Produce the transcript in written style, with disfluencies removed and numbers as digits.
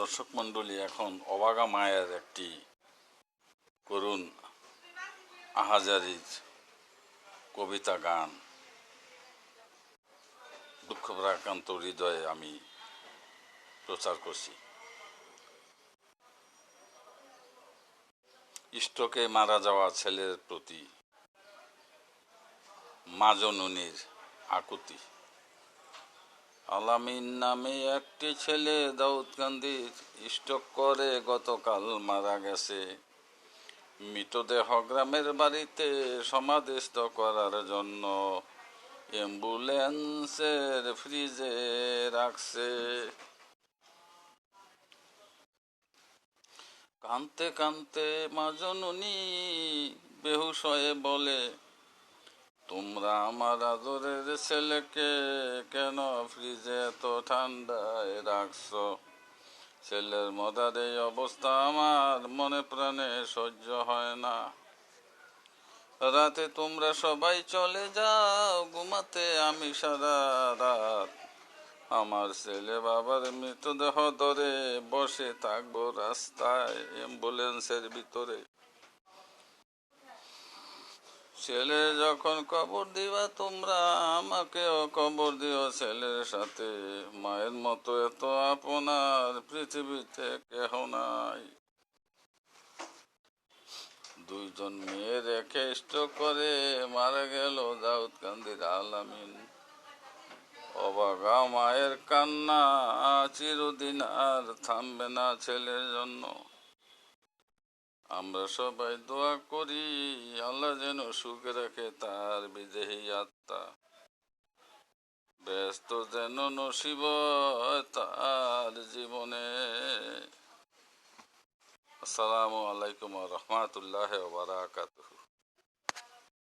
দর্শক মণ্ডলী, এখন অবাগা মায়ের একটি করুণ আহাজারির কবিতা গান দুঃখ প্রাক্রান্ত হৃদয়ে আমি প্রচার করছি। স্ট্রোকে মারা যাওয়া ছেলের প্রতি মা জননীর আকুতি। আলামিন নামে একটি ছেলে দাউদকান্দির স্ট্রোক করে গতকাল মারা গেছে। মৃতদেহ গ্রামের বাড়িতে সমাধিস্থ করার জন্য অ্যাম্বুলেন্সের ফ্রিজে রাখছে। কাঁদতে কাঁদতে মা জননী বেহুশ হয়ে বলে, তোমরা আমার আদরের ছেলেকে কেন ফ্রিজে এত ঠান্ডায় রাখছো? ছেলের মরার এই অবস্থা আমার মনে প্রাণে সহ্য হয় না। রাতে তোমরা সবাই চলে যাও ঘুমাতে, আমি সারা রাত আমার ছেলে বাবার মৃতদেহ ধরে বসে থাকবো রাস্তায় অ্যাম্বুলেন্সের ভিতরে। ছেলে যখন কবর দিবা তোমরা আমাকেও কবর দিও ছেলের সাথে। মায়ের মতো এত আপনার পৃথিবীতে কেহ নাই। দুইজন মেয়ে রেখে স্ট্রোক করে মারা গেল দাউদকান্দির আলামিন। অবাগা মায়ের কান্না চিরদিন আর থামবে না ছেলের জন্য। আমরা সবাই দোয়া করি আল্লাহ যেন সুখে রাখে তার বিদেহী আত্মা, ব্যস্ত যেন নসিব তার জীবনে। আসসালামু আলাইকুম ওয়া রাহমাতুল্লাহি ওয়া বারাকাতুহু।